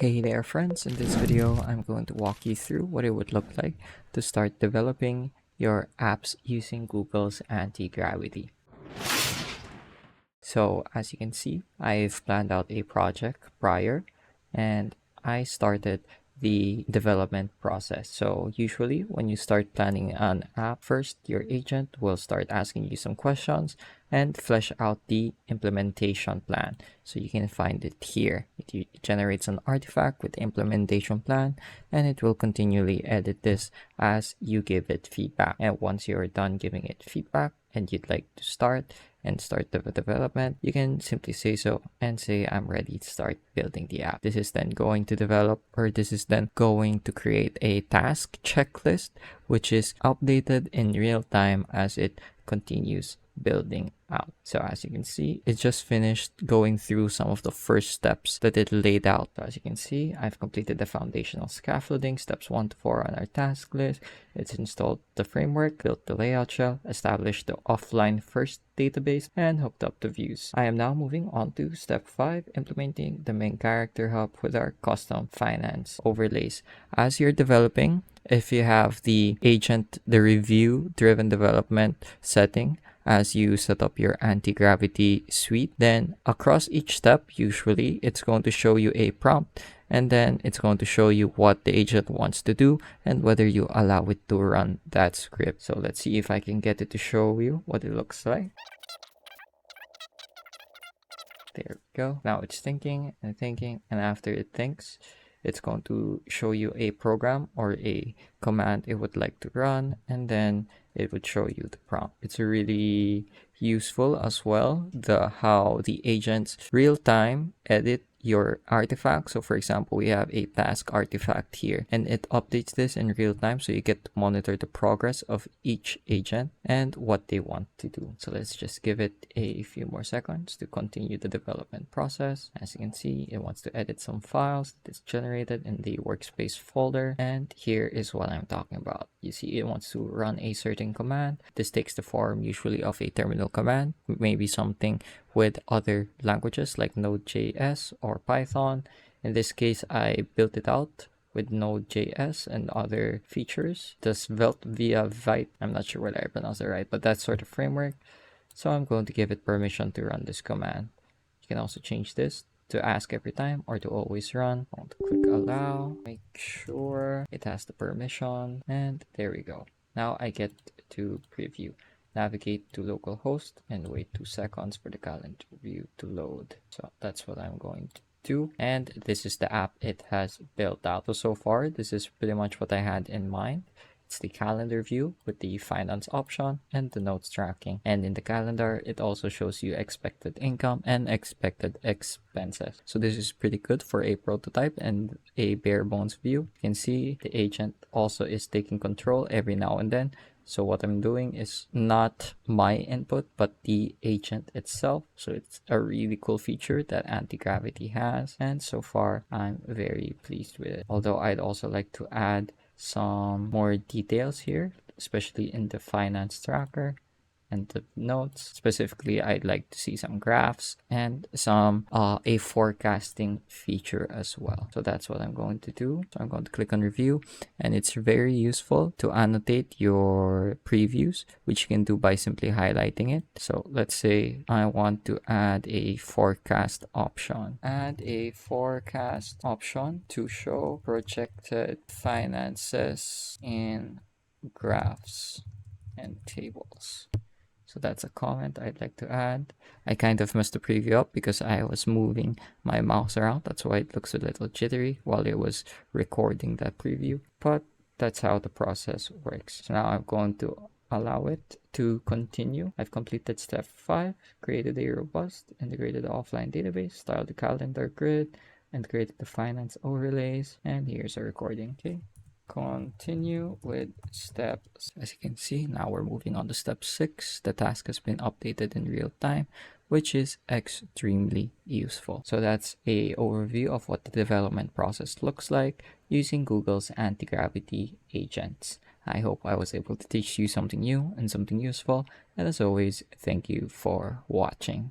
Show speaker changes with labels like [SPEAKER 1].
[SPEAKER 1] Hey there friends, in this video I'm going to walk you through what it would look like to start developing your apps using Google's Antigravity. So as you can see, I've planned out a project prior and I started the development process. So usually when you start planning an app, first your agent will start asking you some questions and flesh out the implementation plan. So you can find it here. It generates an artifact with the implementation plan and it will continually edit this as you give it feedback. And once you're done giving it feedback and you'd like to start the development, you can simply say so and say I'm ready to start building the app. This is then going to develop, or this is then going to create a task checklist which is updated in real time as it continues building out. So as you can see, it just finished going through some of the first steps that it laid out. So as you can see, I've completed the foundational scaffolding, steps 1 to 4 on our task list. It's installed the framework, built the layout shell, established the offline first database, and hooked up the views. I am now moving on to step 5, implementing the main character hub with our custom finance overlays. As you're developing, if you have the review driven development setting, as you set up your anti-gravity suite, then across each step, usually it's going to show you a prompt and then it's going to show you what the agent wants to do and whether you allow it to run that script. So let's see if I can get it to show you what it looks like. There we go. Now it's thinking, and after it thinks, it's going to show you a program or a command it would like to run, and then it would show you the prompt. It's really useful as well, how the agents real-time edit your artifact. So for example, we have a task artifact here and it updates this in real time, so you get to monitor the progress of each agent and what they want to do. So let's just give it a few more seconds to continue the development process. As you can see, it wants to edit some files that's generated in the workspace folder, and here is what I'm talking about. You see, it wants to run a certain command. This takes the form usually of a terminal command, maybe something with other languages like Node.js or Python. In this case, I built it out with Node.js and other features. This Velt via Vite, I'm not sure whether I pronounced it right, but that sort of framework. So I'm going to give it permission to run this command. You can also change this to ask every time or to always run. I want to click allow, make sure it has the permission, and there we go. Now I get to preview. Navigate to localhost and wait 2 seconds for the calendar view to load. So that's what I'm going to do, and this is the app it has built out. So far this is pretty much what I had in mind. It's the calendar view with the finance option and the notes tracking, and in the calendar it also shows you expected income and expected expenses. So this is pretty good for a prototype and a bare bones view. You can see the agent also is taking control every now and then. So what I'm doing is not my input, but the agent itself. So it's a really cool feature that Antigravity has, and so far I'm very pleased with it. Although I'd also like to add some more details here, especially in the finance tracker and the notes. Specifically, I'd like to see some graphs and some a forecasting feature as well. So that's what I'm going to do. So I'm going to click on review, and it's very useful to annotate your previews, which you can do by simply highlighting it. So let's say I want to add a forecast option. Add a forecast option to show projected finances in graphs and tables. So that's a comment I'd like to add. I kind of messed the preview up because I was moving my mouse around. That's why it looks a little jittery while it was recording that preview. But that's how the process works. So now I'm going to allow it to continue. I've completed step 5, created a robust, integrated offline database, styled the calendar grid, and created the finance overlays. And here's a recording. Okay. Continue with steps. As you can see, now we're moving on to step 6. The task has been updated in real time, which is extremely useful. So that's a overview of what the development process looks like using Google's anti-gravity agents. I hope I was able to teach you something new and something useful, and as always, thank you for watching.